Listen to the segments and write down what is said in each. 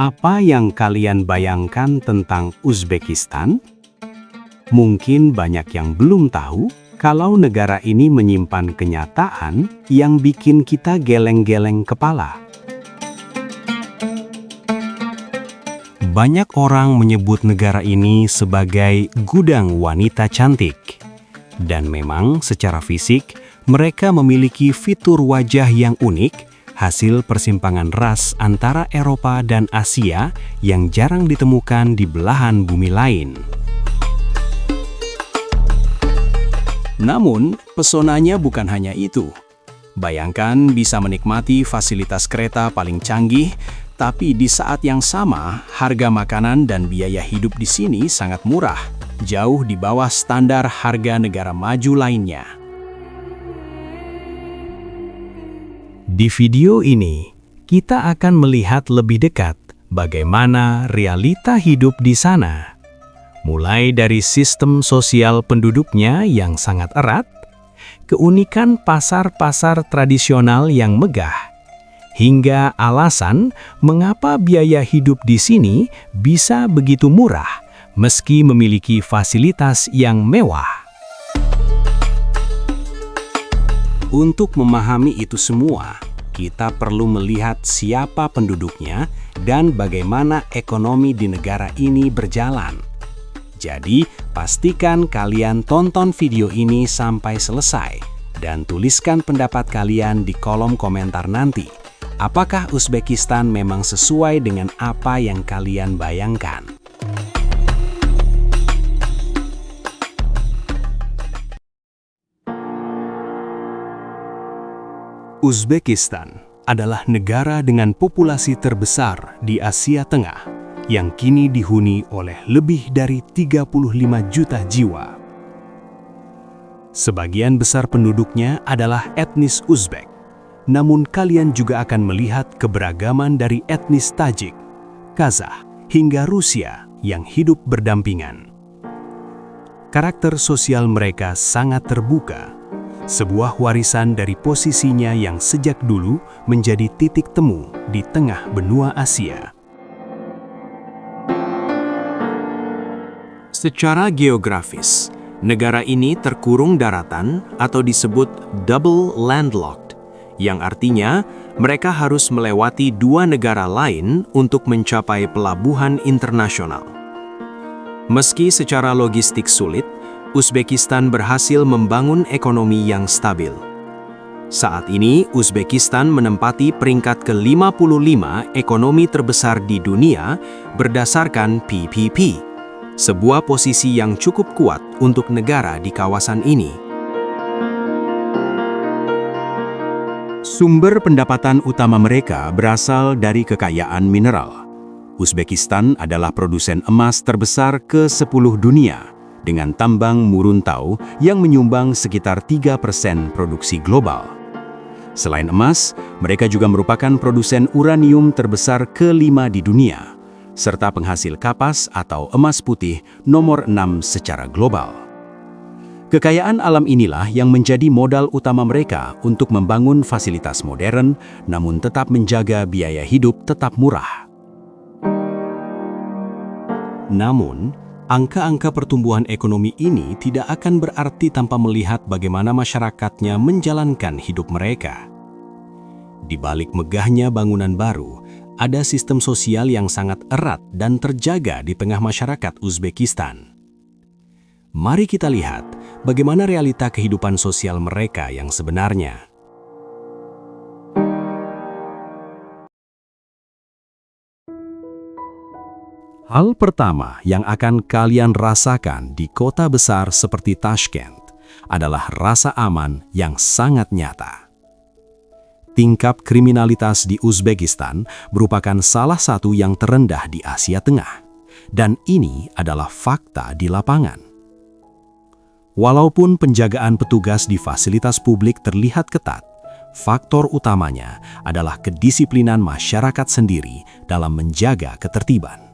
Apa yang kalian bayangkan tentang Uzbekistan? Mungkin banyak yang belum tahu kalau negara ini menyimpan kenyataan yang bikin kita geleng-geleng kepala. Banyak orang menyebut negara ini sebagai gudang wanita cantik. Dan memang secara fisik, mereka memiliki fitur wajah yang unik, hasil persimpangan ras antara Eropa dan Asia yang jarang ditemukan di belahan bumi lain. Namun, pesonanya bukan hanya itu. Bayangkan bisa menikmati fasilitas kereta paling canggih, tapi di saat yang sama, harga makanan dan biaya hidup di sini sangat murah, jauh di bawah standar harga negara maju lainnya. Di video ini, kita akan melihat lebih dekat bagaimana realita hidup di sana. Mulai dari sistem sosial penduduknya yang sangat erat, keunikan pasar-pasar tradisional yang megah, hingga alasan mengapa biaya hidup di sini bisa begitu murah meski memiliki fasilitas yang mewah. Untuk memahami itu semua, kita perlu melihat siapa penduduknya dan bagaimana ekonomi di negara ini berjalan. Jadi, pastikan kalian tonton video ini sampai selesai dan tuliskan pendapat kalian di kolom komentar nanti. Apakah Uzbekistan memang sesuai dengan apa yang kalian bayangkan? Uzbekistan adalah negara dengan populasi terbesar di Asia Tengah yang kini dihuni oleh lebih dari 35 juta jiwa. Sebagian besar penduduknya adalah etnis Uzbek, namun kalian juga akan melihat keberagaman dari etnis Tajik, Kazakh, hingga Rusia yang hidup berdampingan. Karakter sosial mereka sangat terbuka, sebuah warisan dari posisinya yang sejak dulu menjadi titik temu di tengah benua Asia. Secara geografis, negara ini terkurung daratan atau disebut double landlocked, yang artinya mereka harus melewati dua negara lain untuk mencapai pelabuhan internasional. Meski secara logistik sulit, Uzbekistan berhasil membangun ekonomi yang stabil. Saat ini, Uzbekistan menempati peringkat ke-55 ekonomi terbesar di dunia berdasarkan PPP. Sebuah posisi yang cukup kuat untuk negara di kawasan ini. Sumber pendapatan utama mereka berasal dari kekayaan mineral. Uzbekistan adalah produsen emas terbesar ke-10 dunia, dengan tambang Muruntau yang menyumbang sekitar 3% produksi global. Selain emas, mereka juga merupakan produsen uranium terbesar ke-5 di dunia, serta penghasil kapas atau emas putih nomor 6 secara global. Kekayaan alam inilah yang menjadi modal utama mereka untuk membangun fasilitas modern, namun tetap menjaga biaya hidup tetap murah. Namun, angka-angka pertumbuhan ekonomi ini tidak akan berarti tanpa melihat bagaimana masyarakatnya menjalankan hidup mereka. Di balik megahnya bangunan baru, ada sistem sosial yang sangat erat dan terjaga di tengah masyarakat Uzbekistan. Mari kita lihat bagaimana realita kehidupan sosial mereka yang sebenarnya. Hal pertama yang akan kalian rasakan di kota besar seperti Tashkent adalah rasa aman yang sangat nyata. Tingkat kriminalitas di Uzbekistan merupakan salah satu yang terendah di Asia Tengah, dan ini adalah fakta di lapangan. Walaupun penjagaan petugas di fasilitas publik terlihat ketat, faktor utamanya adalah kedisiplinan masyarakat sendiri dalam menjaga ketertiban.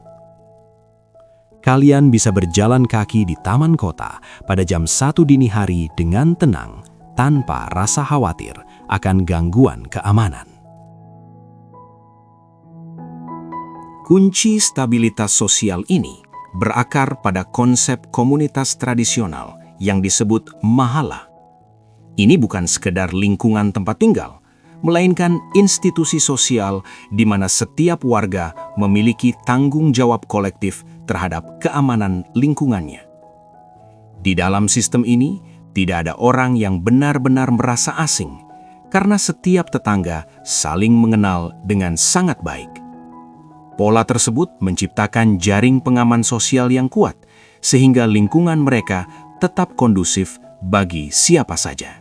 Kalian bisa berjalan kaki di taman kota pada jam 1 dini hari dengan tenang, tanpa rasa khawatir akan gangguan keamanan. Kunci stabilitas sosial ini berakar pada konsep komunitas tradisional yang disebut mahala. Ini bukan sekedar lingkungan tempat tinggal, melainkan institusi sosial di mana setiap warga memiliki tanggung jawab kolektif terhadap keamanan lingkungannya. Di dalam sistem ini, tidak ada orang yang benar-benar merasa asing, karena setiap tetangga saling mengenal dengan sangat baik. Pola tersebut menciptakan jaring pengaman sosial yang kuat, sehingga lingkungan mereka tetap kondusif bagi siapa saja.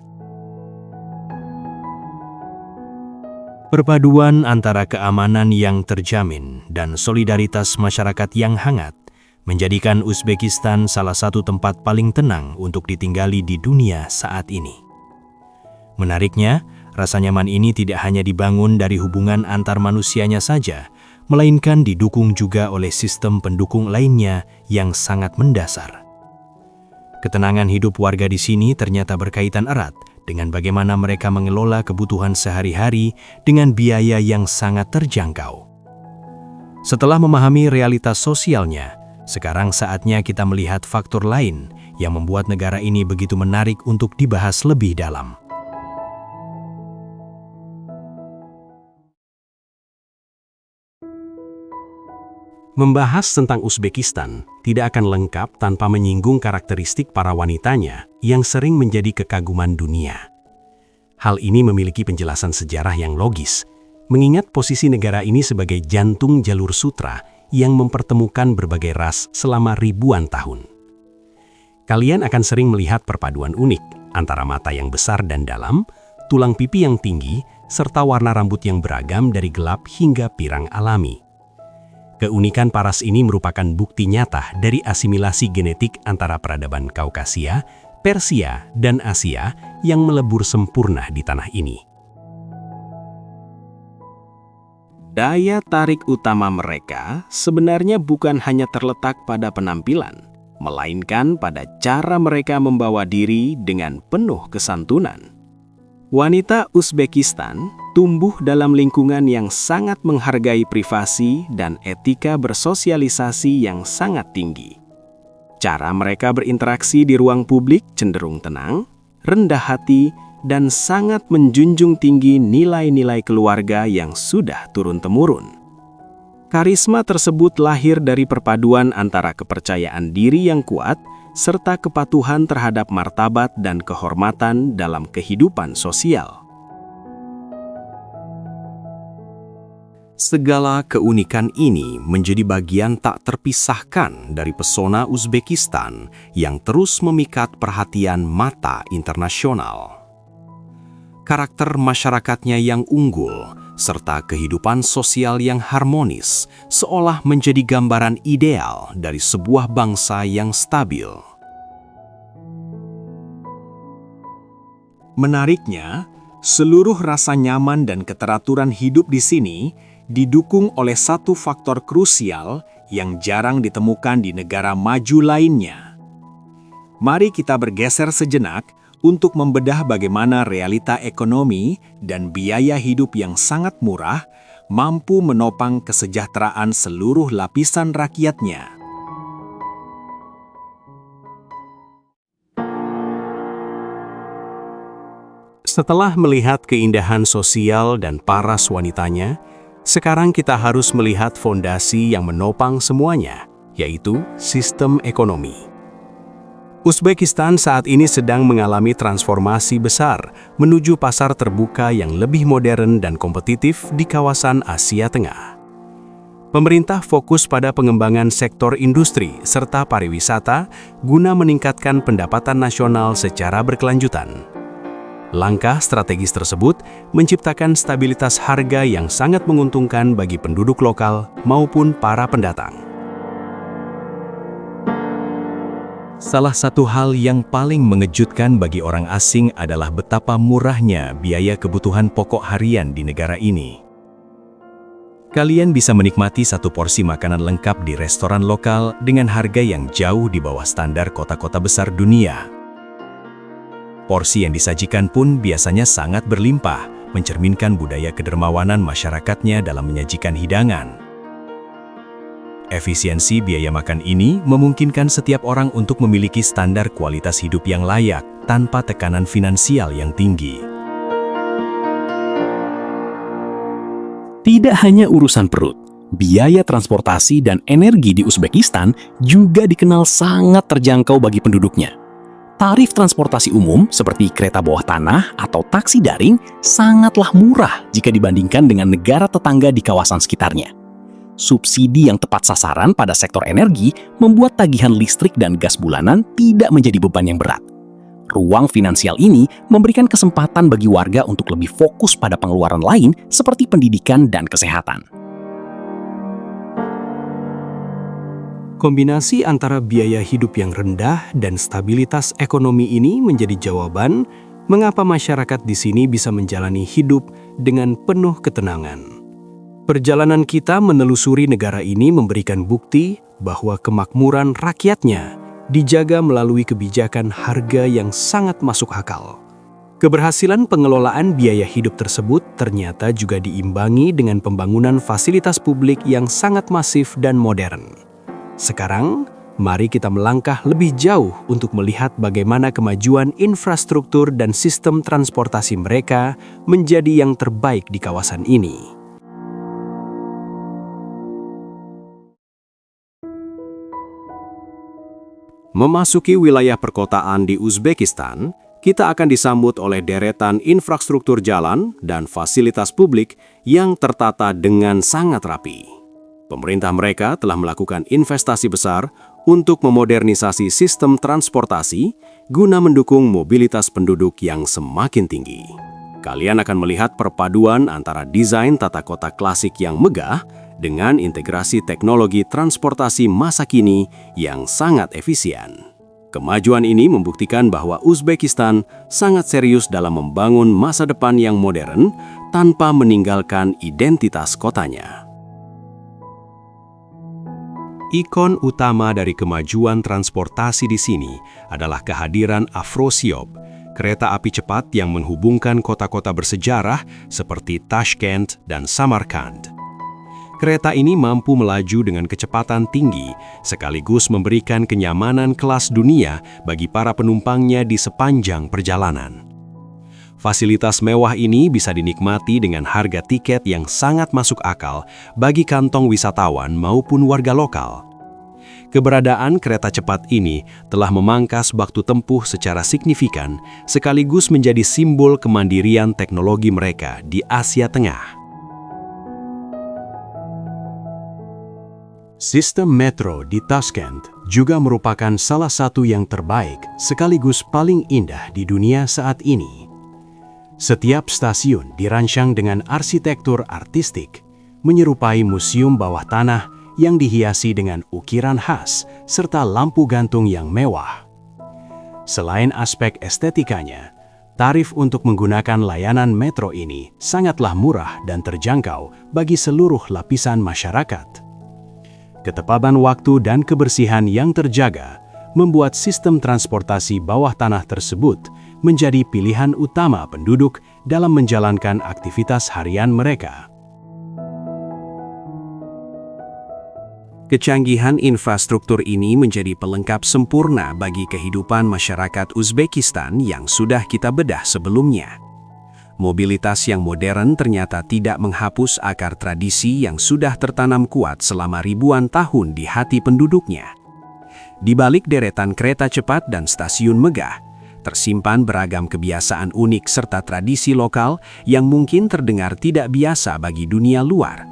Perpaduan antara keamanan yang terjamin dan solidaritas masyarakat yang hangat menjadikan Uzbekistan salah satu tempat paling tenang untuk ditinggali di dunia saat ini. Menariknya, rasa nyaman ini tidak hanya dibangun dari hubungan antar manusianya saja, melainkan didukung juga oleh sistem pendukung lainnya yang sangat mendasar. Ketenangan hidup warga di sini ternyata berkaitan erat dengan bagaimana mereka mengelola kebutuhan sehari-hari dengan biaya yang sangat terjangkau. Setelah memahami realitas sosialnya, sekarang saatnya kita melihat faktor lain yang membuat negara ini begitu menarik untuk dibahas lebih dalam. Membahas tentang Uzbekistan tidak akan lengkap tanpa menyinggung karakteristik para wanitanya yang sering menjadi kekaguman dunia. Hal ini memiliki penjelasan sejarah yang logis, mengingat posisi negara ini sebagai jantung jalur sutra yang mempertemukan berbagai ras selama ribuan tahun. Kalian akan sering melihat perpaduan unik antara mata yang besar dan dalam, tulang pipi yang tinggi, serta warna rambut yang beragam dari gelap hingga pirang alami. Keunikan paras ini merupakan bukti nyata dari asimilasi genetik antara peradaban Kaukasia, Persia, dan Asia yang melebur sempurna di tanah ini. Daya tarik utama mereka sebenarnya bukan hanya terletak pada penampilan, melainkan pada cara mereka membawa diri dengan penuh kesantunan. Wanita Uzbekistan tumbuh dalam lingkungan yang sangat menghargai privasi dan etika bersosialisasi yang sangat tinggi. Cara mereka berinteraksi di ruang publik cenderung tenang, rendah hati, dan sangat menjunjung tinggi nilai-nilai keluarga yang sudah turun-temurun. Karisma tersebut lahir dari perpaduan antara kepercayaan diri yang kuat serta kepatuhan terhadap martabat dan kehormatan dalam kehidupan sosial. Segala keunikan ini menjadi bagian tak terpisahkan dari pesona Uzbekistan yang terus memikat perhatian mata internasional. Karakter masyarakatnya yang unggul, serta kehidupan sosial yang harmonis, seolah menjadi gambaran ideal dari sebuah bangsa yang stabil. Menariknya, seluruh rasa nyaman dan keteraturan hidup di sini didukung oleh satu faktor krusial yang jarang ditemukan di negara maju lainnya. Mari kita bergeser sejenak untuk membedah bagaimana realita ekonomi dan biaya hidup yang sangat murah mampu menopang kesejahteraan seluruh lapisan rakyatnya. Setelah melihat keindahan sosial dan paras wanitanya, sekarang kita harus melihat fondasi yang menopang semuanya, yaitu sistem ekonomi. Uzbekistan saat ini sedang mengalami transformasi besar menuju pasar terbuka yang lebih modern dan kompetitif di kawasan Asia Tengah. Pemerintah fokus pada pengembangan sektor industri serta pariwisata guna meningkatkan pendapatan nasional secara berkelanjutan. Langkah strategis tersebut menciptakan stabilitas harga yang sangat menguntungkan bagi penduduk lokal maupun para pendatang. Salah satu hal yang paling mengejutkan bagi orang asing adalah betapa murahnya biaya kebutuhan pokok harian di negara ini. Kalian bisa menikmati satu porsi makanan lengkap di restoran lokal dengan harga yang jauh di bawah standar kota-kota besar dunia. Porsi yang disajikan pun biasanya sangat berlimpah, mencerminkan budaya kedermawanan masyarakatnya dalam menyajikan hidangan. Efisiensi biaya makan ini memungkinkan setiap orang untuk memiliki standar kualitas hidup yang layak tanpa tekanan finansial yang tinggi. Tidak hanya urusan perut, biaya transportasi dan energi di Uzbekistan juga dikenal sangat terjangkau bagi penduduknya. Tarif transportasi umum seperti kereta bawah tanah atau taksi daring sangatlah murah jika dibandingkan dengan negara tetangga di kawasan sekitarnya. Subsidi yang tepat sasaran pada sektor energi membuat tagihan listrik dan gas bulanan tidak menjadi beban yang berat. Ruang finansial ini memberikan kesempatan bagi warga untuk lebih fokus pada pengeluaran lain seperti pendidikan dan kesehatan. Kombinasi antara biaya hidup yang rendah dan stabilitas ekonomi ini menjadi jawaban mengapa masyarakat di sini bisa menjalani hidup dengan penuh ketenangan. Perjalanan kita menelusuri negara ini memberikan bukti bahwa kemakmuran rakyatnya dijaga melalui kebijakan harga yang sangat masuk akal. Keberhasilan pengelolaan biaya hidup tersebut ternyata juga diimbangi dengan pembangunan fasilitas publik yang sangat masif dan modern. Sekarang, mari kita melangkah lebih jauh untuk melihat bagaimana kemajuan infrastruktur dan sistem transportasi mereka menjadi yang terbaik di kawasan ini. Memasuki wilayah perkotaan di Uzbekistan, kita akan disambut oleh deretan infrastruktur jalan dan fasilitas publik yang tertata dengan sangat rapi. Pemerintah mereka telah melakukan investasi besar untuk memodernisasi sistem transportasi guna mendukung mobilitas penduduk yang semakin tinggi. Kalian akan melihat perpaduan antara desain tata kota klasik yang megah dengan integrasi teknologi transportasi masa kini yang sangat efisien. Kemajuan ini membuktikan bahwa Uzbekistan sangat serius dalam membangun masa depan yang modern tanpa meninggalkan identitas kotanya. Ikon utama dari kemajuan transportasi di sini adalah kehadiran Afrosiyob, kereta api cepat yang menghubungkan kota-kota bersejarah seperti Tashkent dan Samarkand. Kereta ini mampu melaju dengan kecepatan tinggi, sekaligus memberikan kenyamanan kelas dunia bagi para penumpangnya di sepanjang perjalanan. Fasilitas mewah ini bisa dinikmati dengan harga tiket yang sangat masuk akal bagi kantong wisatawan maupun warga lokal. Keberadaan kereta cepat ini telah memangkas waktu tempuh secara signifikan, sekaligus menjadi simbol kemandirian teknologi mereka di Asia Tengah. Sistem metro di Tashkent juga merupakan salah satu yang terbaik sekaligus paling indah di dunia saat ini. Setiap stasiun dirancang dengan arsitektur artistik, menyerupai museum bawah tanah yang dihiasi dengan ukiran khas serta lampu gantung yang mewah. Selain aspek estetikanya, tarif untuk menggunakan layanan metro ini sangatlah murah dan terjangkau bagi seluruh lapisan masyarakat. Ketepatan waktu dan kebersihan yang terjaga membuat sistem transportasi bawah tanah tersebut menjadi pilihan utama penduduk dalam menjalankan aktivitas harian mereka. Kecanggihan infrastruktur ini menjadi pelengkap sempurna bagi kehidupan masyarakat Uzbekistan yang sudah kita bedah sebelumnya. Mobilitas yang modern ternyata tidak menghapus akar tradisi yang sudah tertanam kuat selama ribuan tahun di hati penduduknya. Di balik deretan kereta cepat dan stasiun megah, tersimpan beragam kebiasaan unik serta tradisi lokal yang mungkin terdengar tidak biasa bagi dunia luar.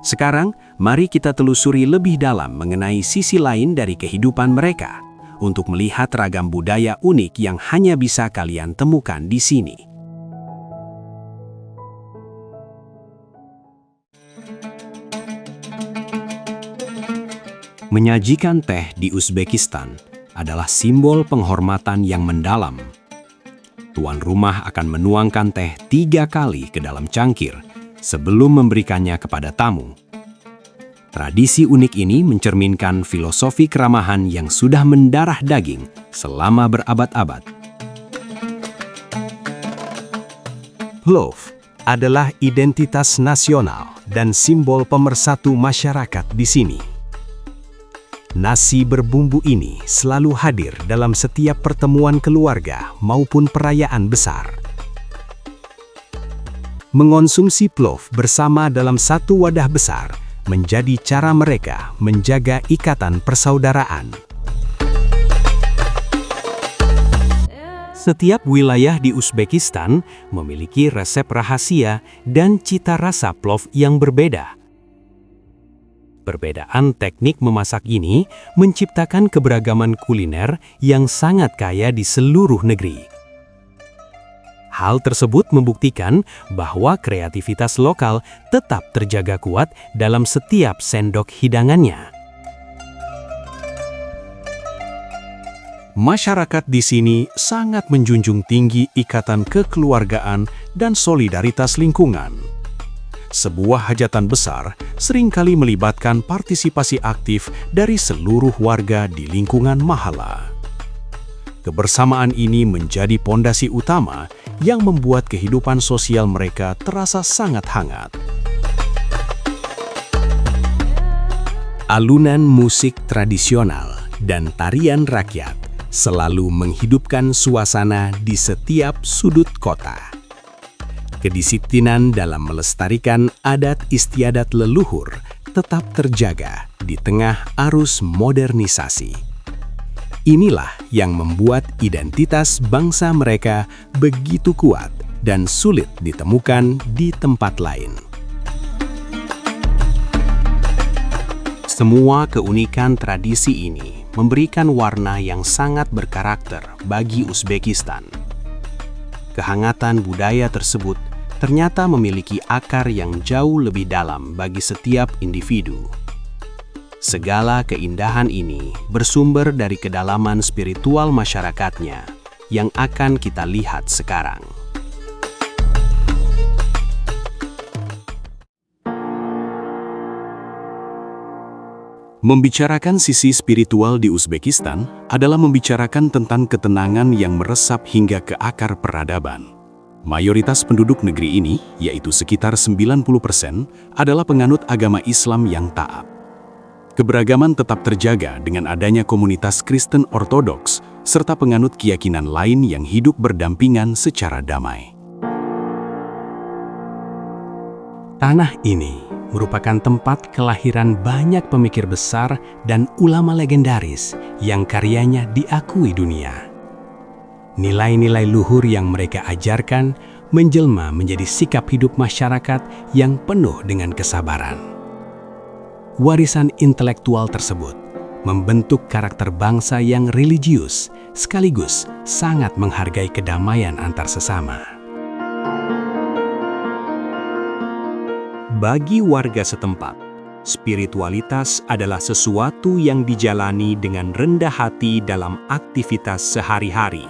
Sekarang, mari kita telusuri lebih dalam mengenai sisi lain dari kehidupan mereka, untuk melihat ragam budaya unik yang hanya bisa kalian temukan di sini. Menyajikan teh di Uzbekistan adalah simbol penghormatan yang mendalam. Tuan rumah akan menuangkan teh 3 kali ke dalam cangkir sebelum memberikannya kepada tamu. Tradisi unik ini mencerminkan filosofi keramahan yang sudah mendarah daging selama berabad-abad. Plov adalah identitas nasional dan simbol pemersatu masyarakat di sini. Nasi berbumbu ini selalu hadir dalam setiap pertemuan keluarga maupun perayaan besar. Mengonsumsi plov bersama dalam satu wadah besar menjadi cara mereka menjaga ikatan persaudaraan. Setiap wilayah di Uzbekistan memiliki resep rahasia dan cita rasa plov yang berbeda. Perbedaan teknik memasak ini menciptakan keberagaman kuliner yang sangat kaya di seluruh negeri. Hal tersebut membuktikan bahwa kreativitas lokal tetap terjaga kuat dalam setiap sendok hidangannya. Masyarakat di sini sangat menjunjung tinggi ikatan kekeluargaan dan solidaritas lingkungan. Sebuah hajatan besar seringkali melibatkan partisipasi aktif dari seluruh warga di lingkungan mahala. Kebersamaan ini menjadi pondasi utama yang membuat kehidupan sosial mereka terasa sangat hangat. Alunan musik tradisional dan tarian rakyat selalu menghidupkan suasana di setiap sudut kota. Kedisiplinan dalam melestarikan adat istiadat leluhur tetap terjaga di tengah arus modernisasi. Inilah yang membuat identitas bangsa mereka begitu kuat dan sulit ditemukan di tempat lain. Semua keunikan tradisi ini memberikan warna yang sangat berkarakter bagi Uzbekistan. Kehangatan budaya tersebut ternyata memiliki akar yang jauh lebih dalam bagi setiap individu. Segala keindahan ini bersumber dari kedalaman spiritual masyarakatnya yang akan kita lihat sekarang. Membicarakan sisi spiritual di Uzbekistan adalah membicarakan tentang ketenangan yang meresap hingga ke akar peradaban. Mayoritas penduduk negeri ini, yaitu sekitar 90%, adalah penganut agama Islam yang taat. Keberagaman tetap terjaga dengan adanya komunitas Kristen Ortodoks serta penganut keyakinan lain yang hidup berdampingan secara damai. Tanah ini merupakan tempat kelahiran banyak pemikir besar dan ulama legendaris yang karyanya diakui dunia. Nilai-nilai luhur yang mereka ajarkan menjelma menjadi sikap hidup masyarakat yang penuh dengan kesabaran. Warisan intelektual tersebut membentuk karakter bangsa yang religius sekaligus sangat menghargai kedamaian antar sesama. Bagi warga setempat, spiritualitas adalah sesuatu yang dijalani dengan rendah hati dalam aktivitas sehari-hari.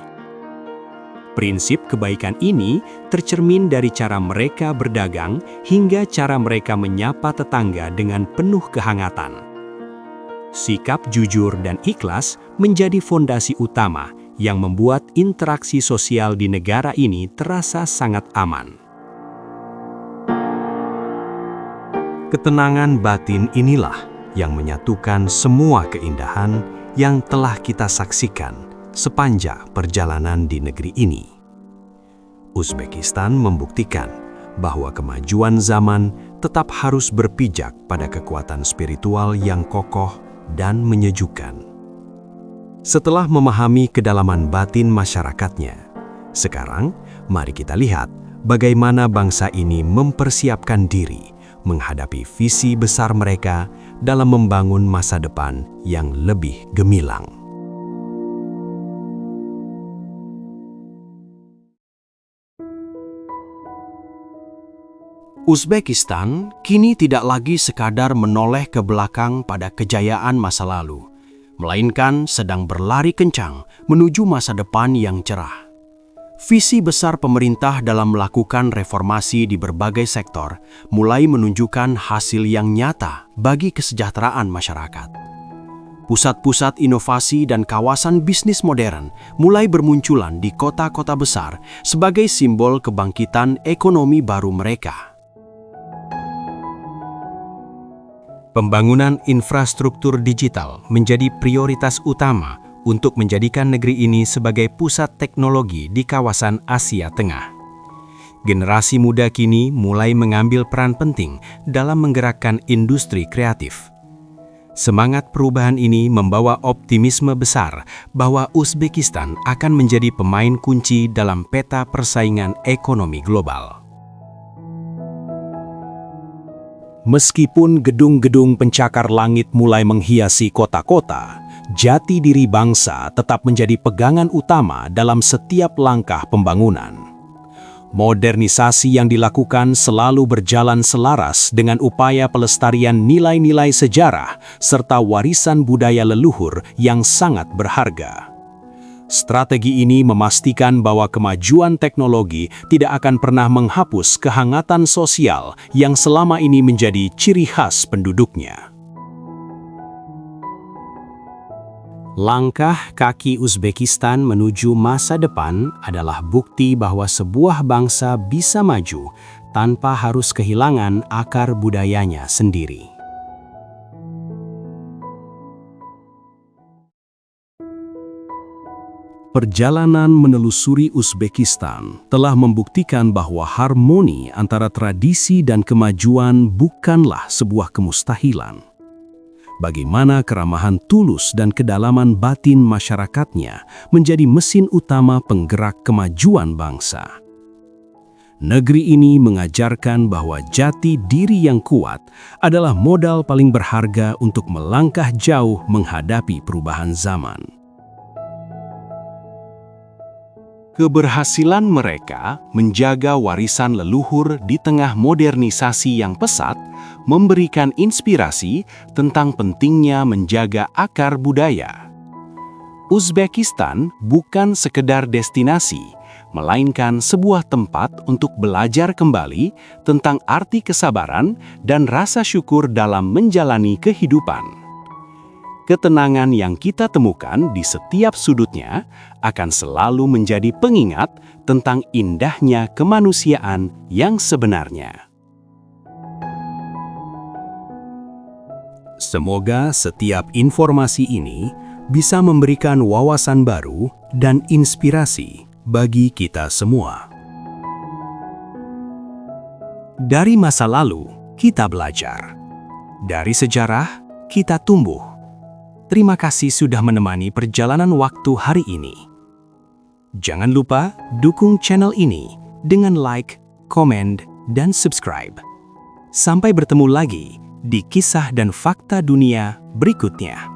Prinsip kebaikan ini tercermin dari cara mereka berdagang hingga cara mereka menyapa tetangga dengan penuh kehangatan. Sikap jujur dan ikhlas menjadi fondasi utama yang membuat interaksi sosial di negara ini terasa sangat aman. Ketenangan batin inilah yang menyatukan semua keindahan yang telah kita saksikan sepanjang perjalanan di negeri ini. Uzbekistan membuktikan bahwa kemajuan zaman tetap harus berpijak pada kekuatan spiritual yang kokoh dan menyejukkan. Setelah memahami kedalaman batin masyarakatnya, sekarang mari kita lihat bagaimana bangsa ini mempersiapkan diri menghadapi visi besar mereka dalam membangun masa depan yang lebih gemilang. Uzbekistan kini tidak lagi sekadar menoleh ke belakang pada kejayaan masa lalu, melainkan sedang berlari kencang menuju masa depan yang cerah. Visi besar pemerintah dalam melakukan reformasi di berbagai sektor mulai menunjukkan hasil yang nyata bagi kesejahteraan masyarakat. Pusat-pusat inovasi dan kawasan bisnis modern mulai bermunculan di kota-kota besar sebagai simbol kebangkitan ekonomi baru mereka. Pembangunan infrastruktur digital menjadi prioritas utama untuk menjadikan negeri ini sebagai pusat teknologi di kawasan Asia Tengah. Generasi muda kini mulai mengambil peran penting dalam menggerakkan industri kreatif. Semangat perubahan ini membawa optimisme besar bahwa Uzbekistan akan menjadi pemain kunci dalam peta persaingan ekonomi global. Meskipun gedung-gedung pencakar langit mulai menghiasi kota-kota, jati diri bangsa tetap menjadi pegangan utama dalam setiap langkah pembangunan. Modernisasi yang dilakukan selalu berjalan selaras dengan upaya pelestarian nilai-nilai sejarah serta warisan budaya leluhur yang sangat berharga. Strategi ini memastikan bahwa kemajuan teknologi tidak akan pernah menghapus kehangatan sosial yang selama ini menjadi ciri khas penduduknya. Langkah kaki Uzbekistan menuju masa depan adalah bukti bahwa sebuah bangsa bisa maju tanpa harus kehilangan akar budayanya sendiri. Perjalanan menelusuri Uzbekistan telah membuktikan bahwa harmoni antara tradisi dan kemajuan bukanlah sebuah kemustahilan. Bagaimana keramahan tulus dan kedalaman batin masyarakatnya menjadi mesin utama penggerak kemajuan bangsa. Negeri ini mengajarkan bahwa jati diri yang kuat adalah modal paling berharga untuk melangkah jauh menghadapi perubahan zaman. Keberhasilan mereka menjaga warisan leluhur di tengah modernisasi yang pesat memberikan inspirasi tentang pentingnya menjaga akar budaya. Uzbekistan bukan sekedar destinasi, melainkan sebuah tempat untuk belajar kembali tentang arti kesabaran dan rasa syukur dalam menjalani kehidupan. Ketenangan yang kita temukan di setiap sudutnya akan selalu menjadi pengingat tentang indahnya kemanusiaan yang sebenarnya. Semoga setiap informasi ini bisa memberikan wawasan baru dan inspirasi bagi kita semua. Dari masa lalu, kita belajar. Dari sejarah, kita tumbuh. Terima kasih sudah menemani perjalanan waktu hari ini. Jangan lupa dukung channel ini dengan like, komen, dan subscribe. Sampai bertemu lagi di kisah dan fakta dunia berikutnya.